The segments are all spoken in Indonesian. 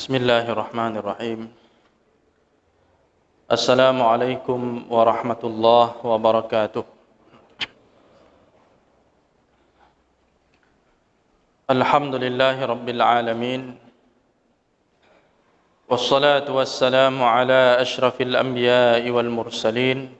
Bismillahirrahmanirrahim. Assalamualaikum warahmatullahi wabarakatuh. Alhamdulillahi rabbil alamin. Wassalatu wassalamu ala ashrafil anbiya'i wal mursalin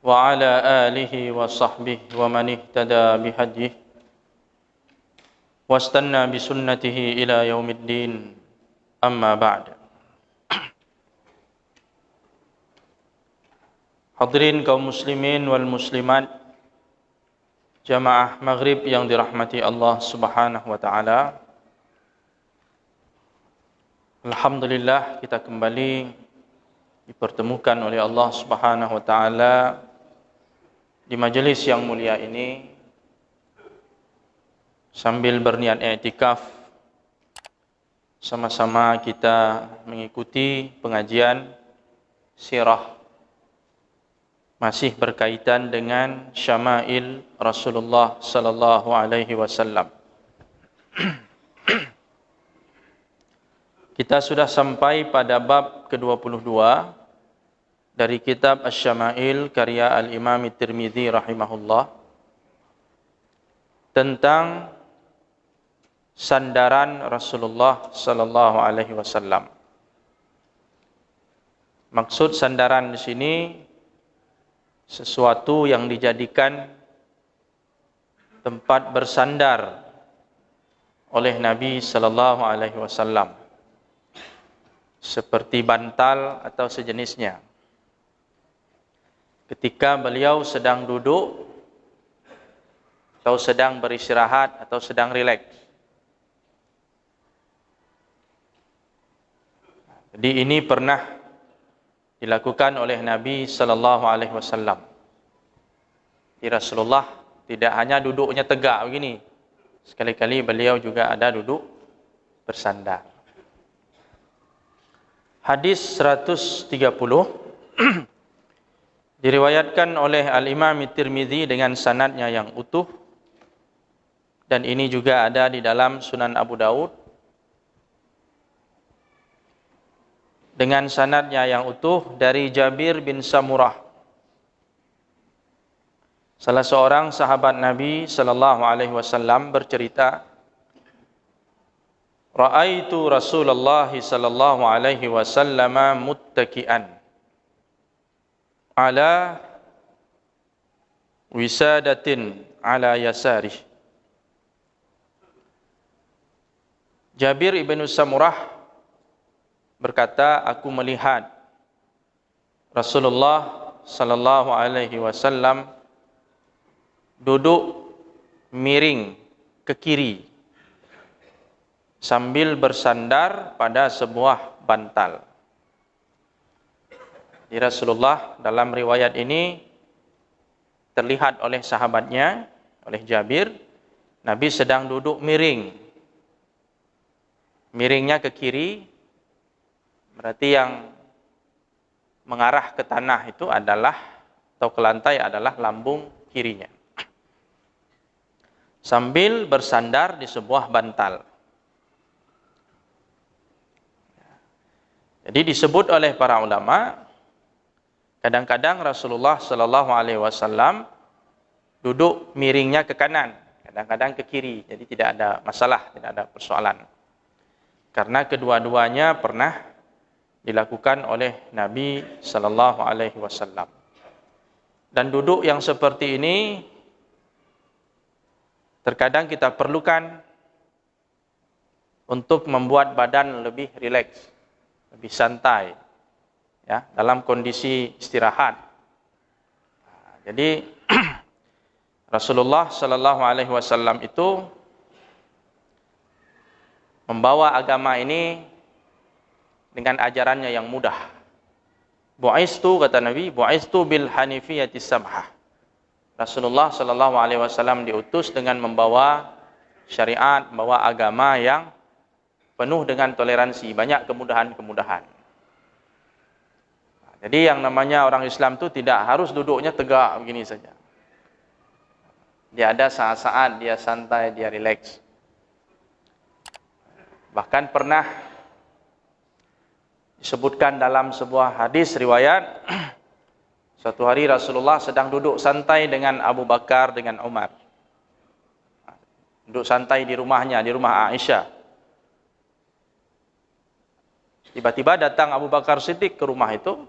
wa ala alihi wa sahbihi wa man ihtada bihadyihi wastanna bisunnatihi ila yaumiddin. Amma ba'd. Hadirin kaum muslimin wal muslimat, jamaah maghrib yang dirahmati Allah Subhanahu wa taala. Alhamdulillah, kita kembali dipertemukan oleh Allah Subhanahu wa taala di majelis yang mulia ini sambil berniat i'tikaf, sama-sama kita mengikuti pengajian sirah masih berkaitan dengan syama'il Rasulullah sallallahu alaihi wasallam. Kita sudah sampai pada bab ke-22 dari kitab Asy-Syama'il karya Al-Imam At-Tirmidzi rahimahullah, tentang sandaran Rasulullah sallallahu alaihi wasallam. Maksud sandaran di sini sesuatu yang dijadikan tempat bersandar oleh Nabi sallallahu alaihi wasallam, seperti bantal atau sejenisnya. Ketika beliau sedang duduk atau sedang beristirahat atau sedang rileks. Jadi ini pernah dilakukan oleh Nabi sallallahu alaihi wasallam. Rasulullah tidak hanya duduknya tegak begini. Sekali-kali beliau juga ada duduk bersandar. Hadis 130 diriwayatkan oleh Al-Imam At-Tirmidzi dengan sanadnya yang utuh, dan ini juga ada di dalam Sunan Abu Daud dengan sanadnya yang utuh dari Jabir bin Samurah, salah seorang sahabat Nabi sallallahu alaihi wasallam, bercerita, "Ra'aitu Rasulullah sallallahu alaihi wasallam muttaki'an ala wisadatin ala yasarih." Jabir ibn Samurah berkata, aku melihat Rasulullah sallallahu alaihi wasallam duduk miring ke kiri sambil bersandar pada sebuah bantal. Di Rasulullah dalam riwayat ini terlihat oleh sahabatnya, oleh Jabir, Nabi sedang duduk miring. Miringnya ke kiri, berarti yang mengarah ke tanah itu adalah, atau ke lantai adalah lambung kirinya, sambil bersandar di sebuah bantal. Jadi disebut oleh para ulama, kadang-kadang Rasulullah sallallahu alaihi wasallam duduk miringnya ke kanan, kadang-kadang ke kiri. Jadi tidak ada masalah, tidak ada persoalan, karena kedua-duanya pernah dilakukan oleh Nabi sallallahu alaihi wasallam. Dan duduk yang seperti ini terkadang kita perlukan untuk membuat badan lebih rileks, lebih santai, ya, dalam kondisi istirahat. Jadi Rasulullah sallallahu alaihi wasallam itu membawa agama ini dengan ajarannya yang mudah. Bu'istu, kata Nabi, bu'istu bil hanifiyati samhah. Rasulullah sallallahu alaihi wasallam diutus dengan membawa syariat, membawa agama yang penuh dengan toleransi, banyak kemudahan-kemudahan. Jadi yang namanya orang Islam itu tidak harus duduknya tegak begini saja. Dia ada saat-saat dia santai, dia rileks. Bahkan pernah Disebutkan dalam sebuah hadis riwayat, suatu hari Rasulullah sedang duduk santai dengan Abu Bakar dengan Umar. Duduk santai di rumahnya, di rumah Aisyah. Tiba-tiba datang Abu Bakar Siddiq ke rumah itu.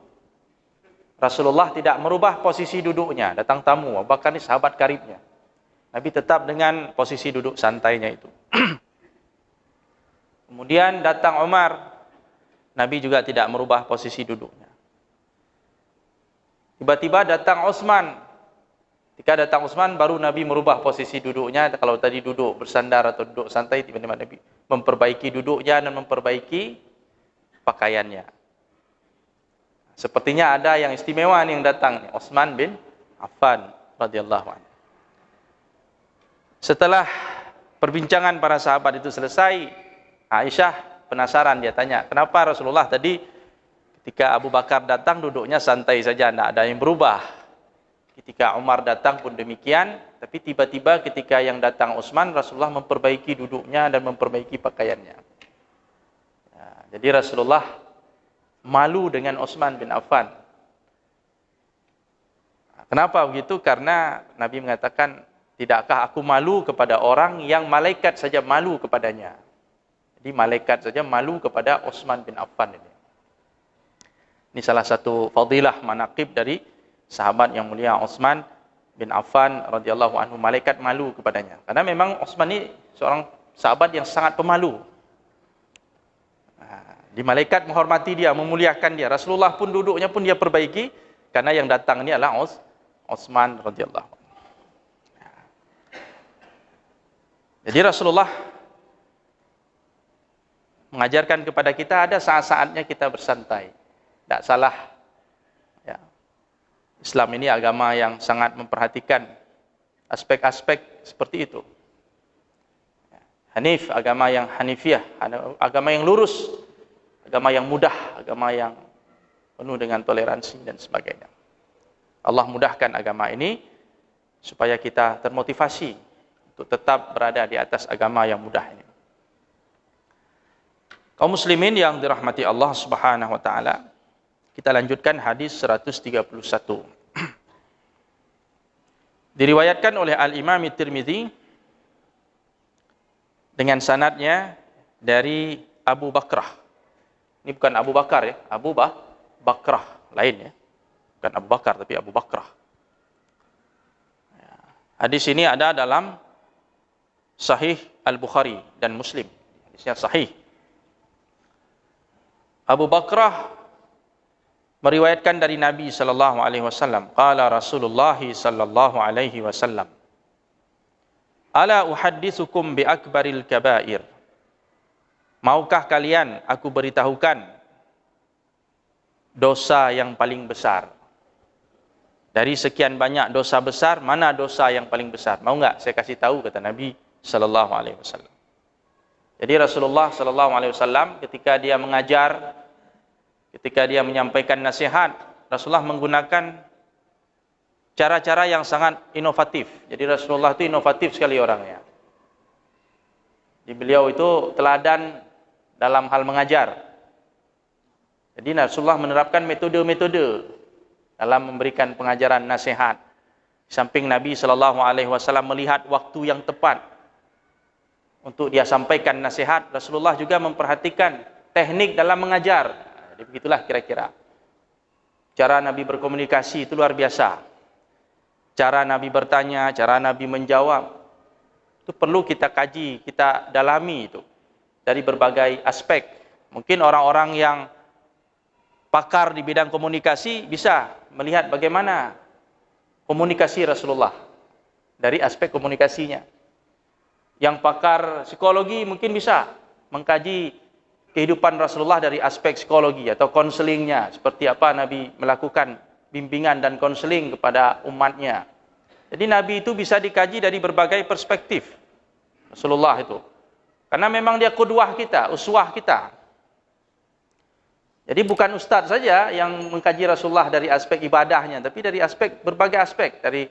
Rasulullah tidak merubah posisi duduknya. Datang tamu, Abu Bakar ini sahabat karibnya. Nabi tetap dengan posisi duduk santainya itu. Kemudian datang Umar. Nabi juga tidak merubah posisi duduknya. Tiba-tiba datang Utsman. Ketika datang Utsman, baru Nabi merubah posisi duduknya. Kalau tadi duduk bersandar atau duduk santai, tiba-tiba Nabi memperbaiki duduknya dan memperbaiki pakaiannya. Sepertinya ada yang istimewa yang datang, Utsman bin Affan radhiyallahu anhu. Setelah perbincangan para sahabat itu selesai, Aisyah penasaran, dia tanya, kenapa Rasulullah tadi ketika Abu Bakar datang duduknya santai saja, tidak ada yang berubah. Ketika Umar datang pun demikian, tapi tiba-tiba ketika yang datang Utsman, Rasulullah memperbaiki duduknya dan memperbaiki pakaiannya. Ya, jadi Rasulullah malu dengan Utsman bin Affan. Kenapa begitu? Karena Nabi mengatakan, tidakkah aku malu kepada orang yang malaikat saja malu kepadanya. Jadi malaikat saja malu kepada Utsman bin Affan ini. Ini salah satu fadilah manaqib dari sahabat yang mulia Utsman bin Affan radhiyallahu anhu. Malaikat malu kepadanya. Karena memang Utsman ini seorang sahabat yang sangat pemalu. Di malaikat menghormati dia, memuliakan dia. Rasulullah pun duduknya pun dia perbaiki karena yang datang ini adalah Utsman radhiyallahu anhu. Jadi Rasulullah mengajarkan kepada kita ada saat-saatnya kita bersantai. Tidak salah. Ya. Islam ini agama yang sangat memperhatikan aspek-aspek seperti itu. Hanif, agama yang hanifiyah, agama yang lurus, agama yang mudah, agama yang penuh dengan toleransi dan sebagainya. Allah mudahkan agama ini supaya kita termotivasi untuk tetap berada di atas agama yang mudah ini. Kaum muslimin yang dirahmati Allah Subhanahu wa taala, kita lanjutkan hadis 131. Diriwayatkan oleh Al-Imam Tirmidzi dengan sanadnya dari Abu Bakrah. Ini bukan Abu Bakar ya, Abu Bakrah lain ya. Bukan Abu Bakar tapi Abu Bakrah. Hadis ini ada dalam Sahih Al-Bukhari dan Muslim. Hadisnya sahih. Abu Bakrah meriwayatkan dari Nabi sallallahu alaihi wasallam, qala Rasulullah sallallahu alaihi wasallam, ala uhadditsukum bi akbaril kabair. Maukah kalian aku beritahukan dosa yang paling besar? Dari sekian banyak dosa besar, mana dosa yang paling besar? Mau enggak saya kasih tahu, kata Nabi sallallahu alaihi wasallam. Jadi Rasulullah sallallahu alaihi wasallam ketika dia mengajar, ketika dia menyampaikan nasihat, Rasulullah menggunakan cara-cara yang sangat inovatif. Jadi Rasulullah itu inovatif sekali orangnya. Di beliau itu teladan dalam hal mengajar. Jadi Rasulullah menerapkan metode-metode dalam memberikan pengajaran nasihat. Di samping Nabi sallallahu alaihi wasallam melihat waktu yang tepat untuk dia sampaikan nasihat, Rasulullah juga memperhatikan teknik dalam mengajar. Jadi begitulah kira-kira. Cara Nabi berkomunikasi itu luar biasa. Cara Nabi bertanya, cara Nabi menjawab, itu perlu kita kaji, kita dalami itu dari berbagai aspek. Mungkin orang-orang yang pakar di bidang komunikasi bisa melihat bagaimana komunikasi Rasulullah dari aspek komunikasinya. Yang pakar psikologi mungkin bisa mengkaji kehidupan Rasulullah dari aspek psikologi atau konselingnya, seperti apa Nabi melakukan bimbingan dan konseling kepada umatnya. Jadi Nabi itu bisa dikaji dari berbagai perspektif, Rasulullah itu. Karena memang dia qudwah kita, uswah kita. Jadi bukan ustaz saja yang mengkaji Rasulullah dari aspek ibadahnya, tapi dari aspek, berbagai aspek, dari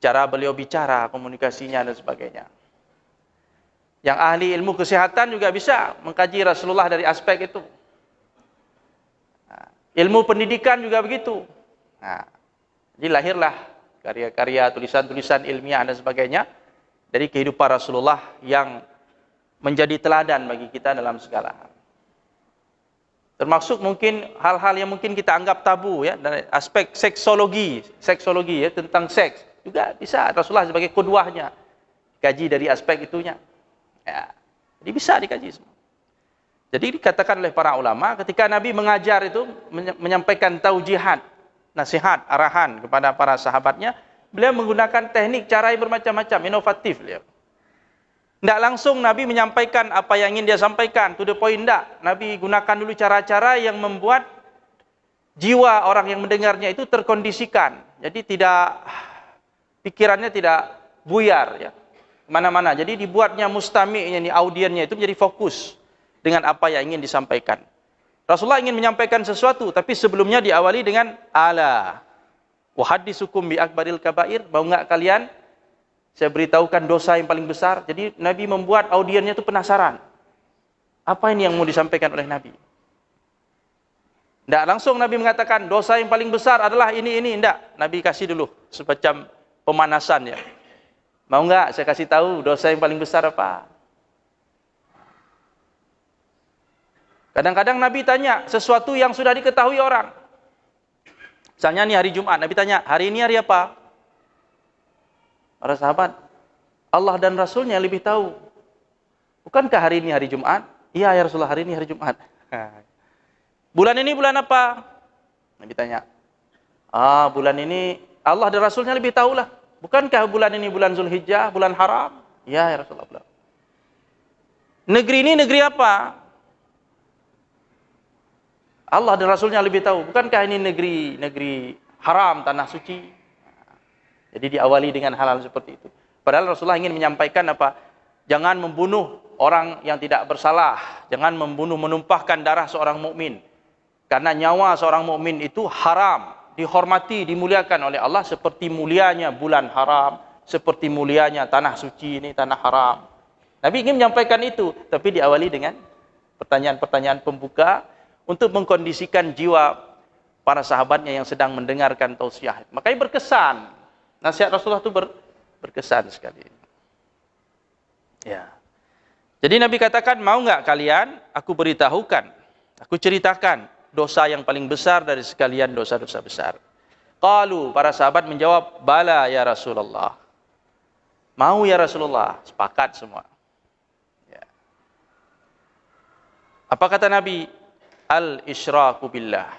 cara beliau bicara, komunikasinya dan sebagainya. Yang ahli ilmu kesehatan juga bisa mengkaji Rasulullah dari aspek itu. Ilmu pendidikan juga begitu. Nah, jadi lahirlah karya-karya, tulisan-tulisan ilmiah dan sebagainya dari kehidupan Rasulullah yang menjadi teladan bagi kita dalam segala hal. Termasuk mungkin hal-hal yang mungkin kita anggap tabu ya, dari aspek seksologi ya, tentang seks juga bisa Rasulullah sebagai qudwahnya kaji dari aspek itunya. Ya, jadi bisa dikaji semua. Jadi dikatakan oleh para ulama ketika Nabi mengajar itu menyampaikan taujihat, nasihat, arahan kepada para sahabatnya, beliau menggunakan teknik cara yang bermacam-macam, inovatif beliau. Tidak langsung Nabi menyampaikan apa yang ingin dia sampaikan, to the point, tidak. Nabi gunakan dulu cara-cara yang membuat jiwa orang yang mendengarnya itu terkondisikan. Jadi pikirannya tidak buyar ya, kemana-mana. Jadi dibuatnya mustami'nya, audiennya itu menjadi fokus dengan apa yang ingin disampaikan. Rasulullah ingin menyampaikan sesuatu, tapi sebelumnya diawali dengan ala wa hadditsukum bi akbaril kabair. Mau enggak kalian saya beritahukan dosa yang paling besar? Jadi Nabi membuat audiennya itu penasaran. Apa ini yang mau disampaikan oleh Nabi? Tidak langsung Nabi mengatakan dosa yang paling besar adalah ini. Tidak. Nabi kasih dulu semacam pemanasan ya. Mau enggak saya kasih tahu dosa yang paling besar apa? Kadang-kadang Nabi tanya sesuatu yang sudah diketahui orang. Misalnya nih hari Jumat, Nabi tanya, hari ini hari apa? Para sahabat, Allah dan Rasulnya lebih tahu. Bukankah hari ini hari Jumat? Iya ya Rasulullah, hari ini hari Jumat. Bulan ini bulan apa? Nabi tanya. Bulan ini Allah dan Rasulnya lebih tahu lah. Bukankah bulan ini bulan Zulhijjah, bulan haram? Iya ya Rasulullah. Negeri ini negeri apa? Allah dan Rasulnya lebih tahu. Bukankah ini negeri haram, tanah suci? Jadi diawali dengan hal-hal seperti itu. Padahal Rasulullah ingin menyampaikan apa? Jangan membunuh orang yang tidak bersalah. Jangan menumpahkan darah seorang mukmin. Karena nyawa seorang mukmin itu haram, dihormati, dimuliakan oleh Allah seperti mulianya bulan haram, seperti mulianya tanah suci ini, tanah haram. Nabi ingin menyampaikan itu, tapi diawali dengan pertanyaan-pertanyaan pembuka untuk mengkondisikan jiwa para sahabatnya yang sedang mendengarkan tausiah. Makanya berkesan. Nasihat Rasulullah itu berkesan sekali. Ya. Jadi Nabi katakan, mau enggak kalian aku beritahukan, aku ceritakan dosa yang paling besar dari sekalian dosa-dosa besar. Qalu, para sahabat menjawab, bala ya Rasulullah. Mau ya Rasulullah, sepakat semua. Ya. Apa kata Nabi? Al-isyraku billah.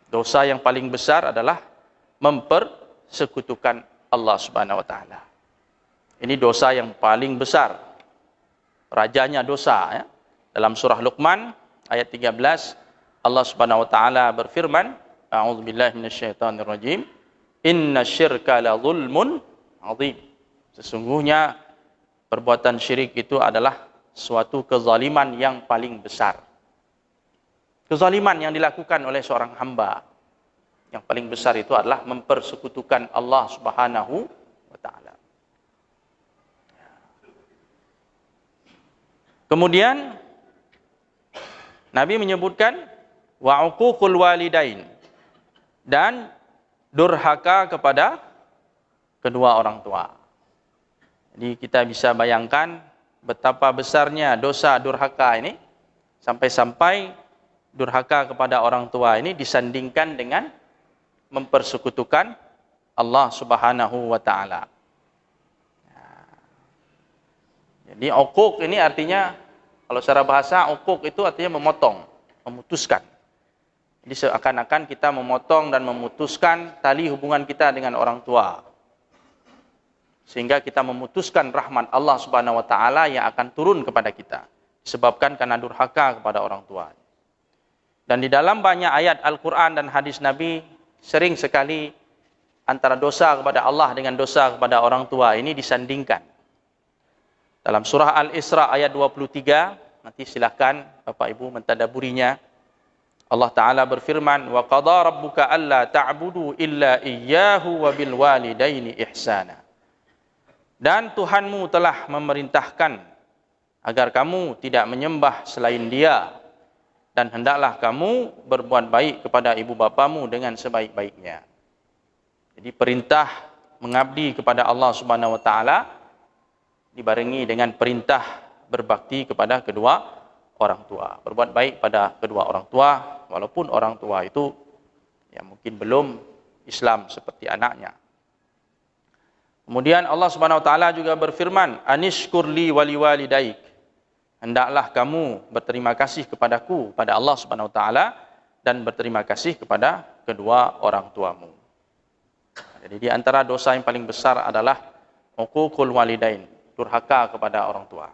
Dosa yang paling besar adalah mempersekutukan Allah Subhanahu wa taala. Ini dosa yang paling besar. Rajanya dosa ya. Dalam surah Luqman ayat 13 Allah Subhanahu wa taala berfirman, a'udzubillahi minasyaitonir rajim, innasyirka la zulmun azim. Sesungguhnya perbuatan syirik itu adalah suatu kezaliman yang paling besar. Kezaliman yang dilakukan oleh seorang hamba yang paling besar itu adalah mempersekutukan Allah Subhanahu wa taala. Kemudian Nabi menyebutkan wa uququl walidain, dan durhaka kepada kedua orang tua. Jadi kita bisa bayangkan betapa besarnya dosa durhaka ini, sampai-sampai durhaka kepada orang tua ini disandingkan dengan mempersekutukan Allah Subhanahu wa taala. Jadi uquq ini artinya, kalau secara bahasa uquq itu artinya memotong, memutuskan. Jadi seakan-akan kita memotong dan memutuskan tali hubungan kita dengan orang tua. Sehingga kita memutuskan rahmat Allah Subhanahu wa taala yang akan turun kepada kita disebabkan karena durhaka kepada orang tua. Dan di dalam banyak ayat Al-Quran dan hadis Nabi, sering sekali antara dosa kepada Allah dengan dosa kepada orang tua ini disandingkan. Dalam surah Al-Isra ayat 23, nanti silakan Bapak Ibu mentadaburinya. Allah Ta'ala berfirman, wa qadha rabbuka alla ta'budu illa iyyahu wa bil walidaini ihsana. Dan Tuhanmu telah memerintahkan agar kamu tidak menyembah selain Dia, dan hendaklah kamu berbuat baik kepada ibu bapamu dengan sebaik-baiknya. Jadi perintah mengabdi kepada Allah Subhanahu wa taala dibarengi dengan perintah berbakti kepada kedua orang tua. Berbuat baik pada kedua orang tua walaupun orang tua itu ya mungkin belum Islam seperti anaknya. Kemudian Allah Subhanahu wa taala juga berfirman, "Anishkurli waliwalidaik." Hendaklah kamu berterima kasih kepadaku, pada Allah Subhanahu wa taala, dan berterima kasih kepada kedua orang tuamu. Jadi di antara dosa yang paling besar adalah uququl walidain, durhaka kepada orang tua.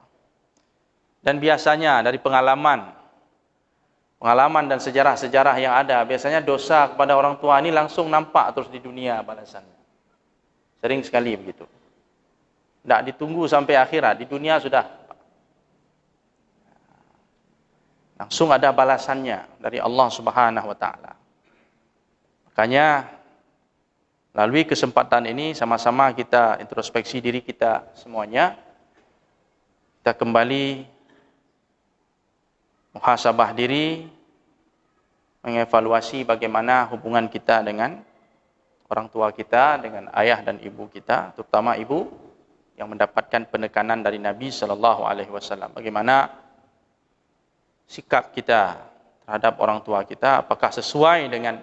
Dan biasanya dari pengalaman dan sejarah-sejarah yang ada, biasanya dosa kepada orang tua ini langsung nampak terus di dunia balasannya. Sering sekali begitu. Tidak ditunggu sampai akhirat, di dunia sudah langsung ada balasannya dari Allah Subhanahu wa taala. Makanya melalui kesempatan ini sama-sama kita introspeksi diri kita semuanya. Kita kembali muhasabah diri, mengevaluasi bagaimana hubungan kita dengan orang tua kita, dengan ayah dan ibu kita, terutama ibu yang mendapatkan penekanan dari Nabi sallallahu alaihi wasallam. Bagaimana sikap kita terhadap orang tua kita, apakah sesuai dengan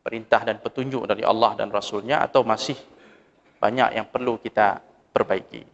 perintah dan petunjuk dari Allah dan Rasul-Nya atau masih banyak yang perlu kita perbaiki.